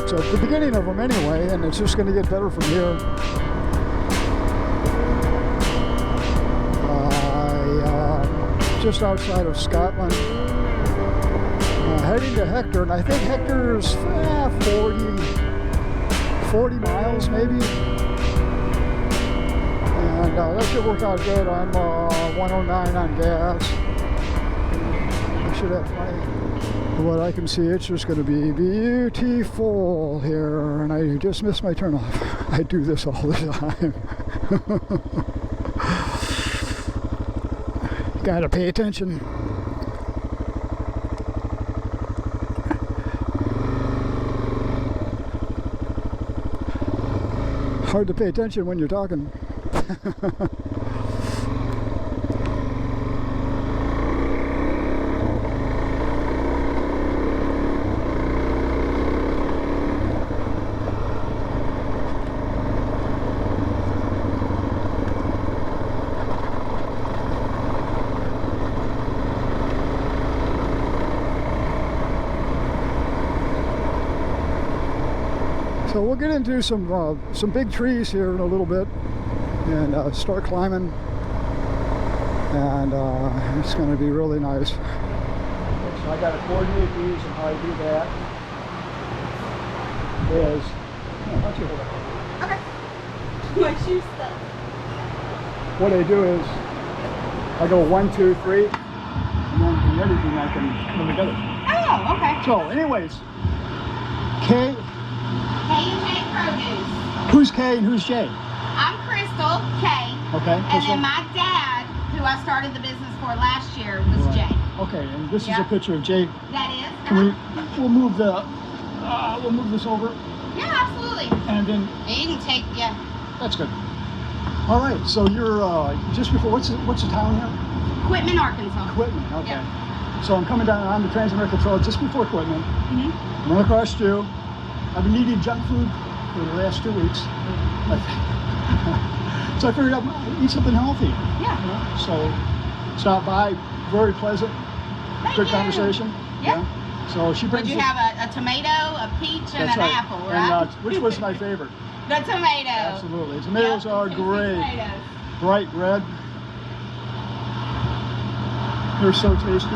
So the beginning of them anyway, and it's just going to get better from here. Just outside of Scotland, heading to Hector, and I think Hector's 40 miles maybe, and that should work out good. I'm 109 on gas. I should have plenty. What I can see, it's just going to be beautiful here, and I just missed my turnoff. I do this all the time. Gotta pay attention. Hard to pay attention when you're talking. So we'll get into some big trees here in a little bit, and start climbing, and it's going to be really nice. Okay, so I got to coordinate these, and how I do that is, why don't you hold it? Okay. My shoes stuck. What I do is I go 1, 2, 3, and then from everything I can put them together. Oh, okay. So, anyways, K. K and J Produce. Who's K and who's J? I'm Crystal, K. Okay. And then my dad, who I started the business for last year, was J. Okay, and this is a picture of J. That is. We'll move this over. Yeah, absolutely. And then. And you can take, yeah. That's good. All right, so you're just before, what's the town here? Quitman, Arkansas. Quitman, okay. Yep. So I'm coming down on the Transamerica Trail just before Quitman. Mm-hmm. I'm going across you. I've been eating junk food for the last 2 weeks. So I figured I'd eat something healthy. Yeah. You know? So stop by, very pleasant, good conversation. Yeah. So she brings. Did you have a tomato, a peach, and an apple, right? And which was my favorite? The tomato. Absolutely. Tomatoes are great. Tomatoes. Bright red. They're so tasty.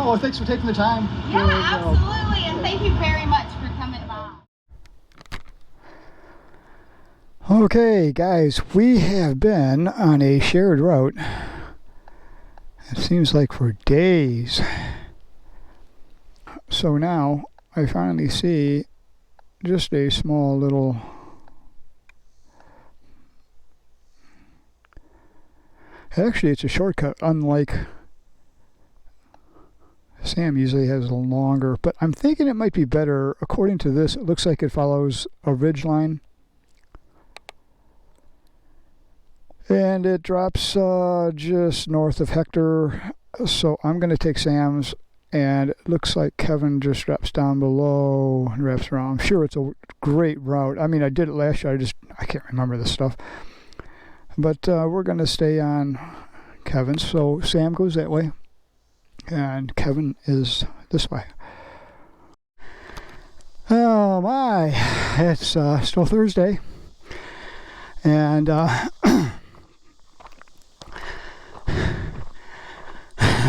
Oh, thanks for taking the time. Yeah, absolutely. And thank you very much for coming by. Okay, guys, we have been on a shared route. It seems like for days. So now I finally see just a small little actually it's a shortcut, unlike Sam usually has a longer, but I'm thinking it might be better. According to this, it looks like it follows a ridge line, and it drops just north of Hector. So I'm going to take Sam's, and it looks like Keven just drops down below and wraps around. I'm sure it's a great route. I mean, I did it last year. I can't remember this stuff. But we're going to stay on Keven's. So Sam goes that way, and Keven is this way. Oh my, it's still Thursday, and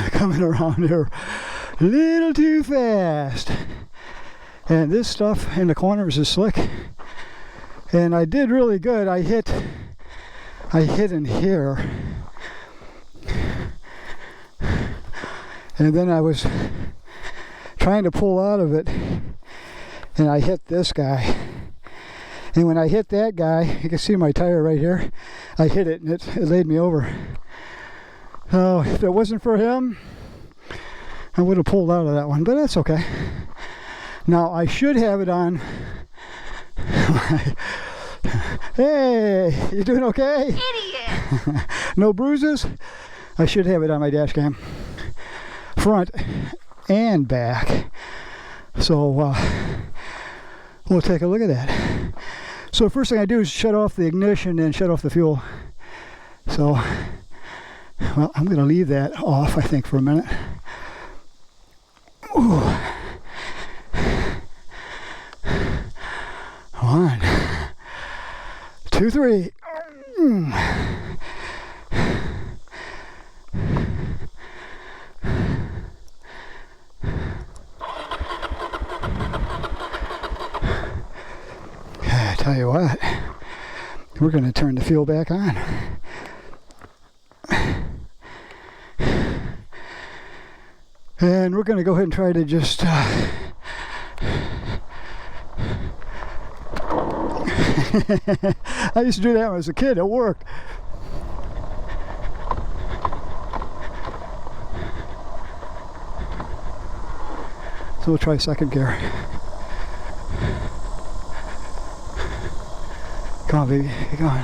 coming around here a little too fast, and this stuff in the corners is slick, and I did really good. I hit in here, and then I was trying to pull out of it, and I hit this guy. And when I hit that guy, you can see my tire right here, I hit it and it laid me over. Oh, if it wasn't for him, I would have pulled out of that one, but that's okay. Now I should have it on. Hey, you doing okay? Idiot! No bruises? I should have it on my dash cam, front and back. So we'll take a look at that. So the first thing I do is shut off the ignition and shut off the fuel. So, well, I'm going to leave that off, I think, for a minute. Ooh. 1, 2, 3. I tell you what, we're going to turn the fuel back on. And we're going to go ahead and try to just I used to do that when I was a kid. It worked. So we'll try second gear. Come on, baby. Come on.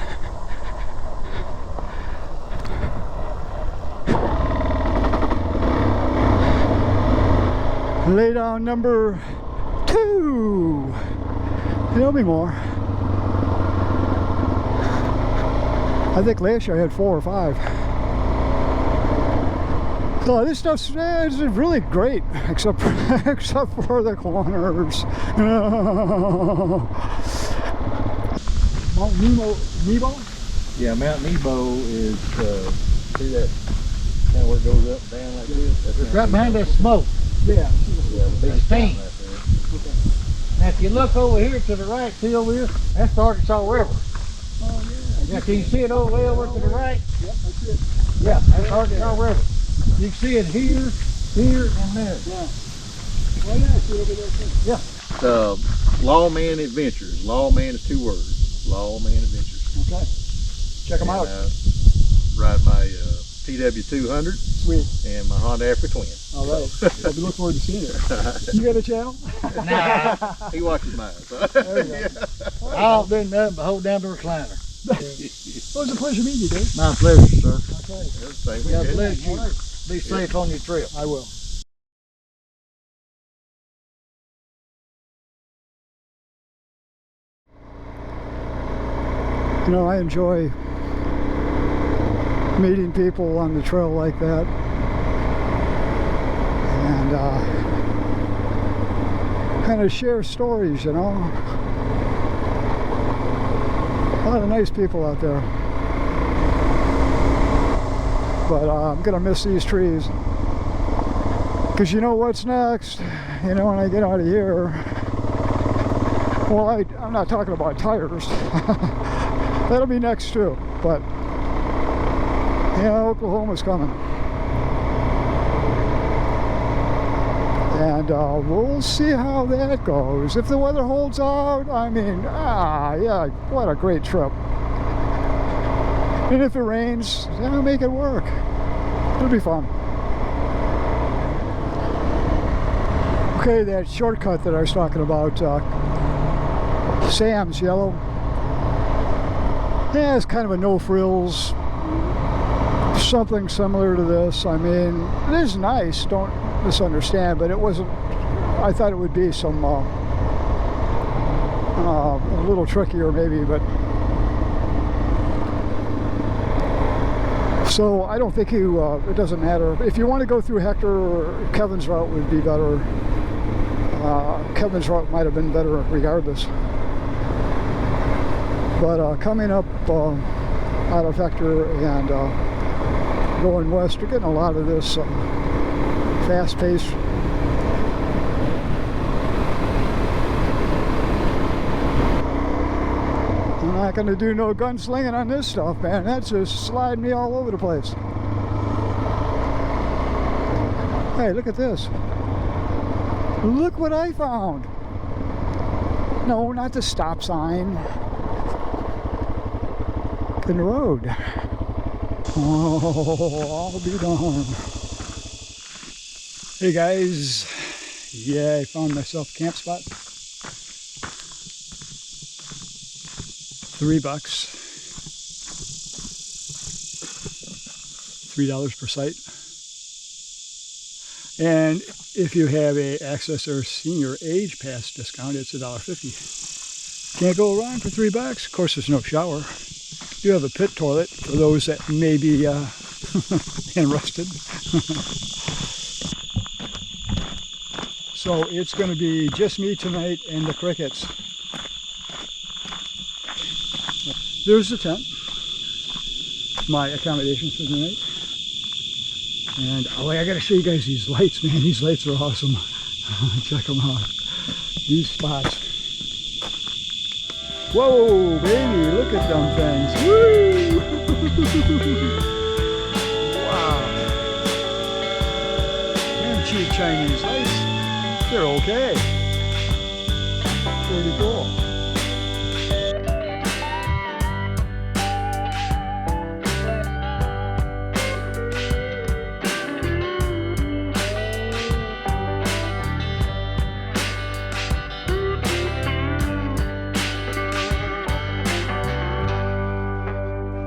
Lay down number 2. There'll be more. I think last year I had 4 or 5. So this stuff's it's really great, except for the corners. Mount Nebo? Yeah, Mount Nebo is see that kind of where it goes up and down like this? That's right behind that smoke. Yeah. Yeah, the big steam. right there. Okay. Now if you look over here to the right, see over here, that's the Arkansas River. Oh yeah. Now can you see it over there over to the right? Yep, I see it. Yeah, that's Arkansas River. You can see it here, here, and there. Yeah. Oh yeah, I see it over there too. Yeah. Lawman Adventures. Lawman is 2 words. Lawman Adventures. Okay. Check them out. Ride my PW200 Sweet. and my Honda Africa Twin. All right. I'll be looking forward to seeing it. You got a channel? Nah, He watches mine. So. There you go. I've been nothing but hold down the recliner. Well, it was a pleasure meeting you, Dave. My pleasure, sir. Okay. Same God weekend. bless you. All right. Be safe on your trip. I will. You know, I enjoy meeting people on the trail like that. And kind of share stories, you know. A lot of nice people out there. But I'm gonna miss these trees. Because you know what's next? You know, when I get out of here, well, I'm not talking about tires. That'll be next too. But, yeah, Oklahoma's coming. And we'll see how that goes. If the weather holds out, I mean, yeah, what a great trip. And if it rains, I'll make it work. It'll be fun. Okay, that shortcut that I was talking about, Sam's Yellow. Yeah, it's kind of a no-frills, something similar to this. I mean, it is nice, don't misunderstand, but it wasn't, I thought it would be some, a little trickier maybe, but. So I don't think it doesn't matter. If you want to go through Hector, Kevin's route would be better. Kevin's route might have been better regardless. But coming up out of Hector and going west, you're getting a lot of this fast pace. I'm not going to do no gunslinging on this stuff, man. That's just sliding me all over the place. Hey, look at this. Look what I found. No, not the stop sign. In the road. Oh, I'll be darned. Hey guys. Yeah, I found myself a camp spot. $3. $3 per site. And if you have a Access or Senior Age Pass discount, it's $1.50. Can't go wrong for $3. Of course, there's no shower. You have a pit toilet for those that may be enrusted. So it's going to be just me tonight and the crickets. there's the tent. My accommodations for the night. And oh, I gotta show you guys these lights, man. These lights are awesome. Check them out. These spots. Whoa, baby, look at them things. Woo! Wow. And cheap Chinese lights. They're okay. Pretty cool.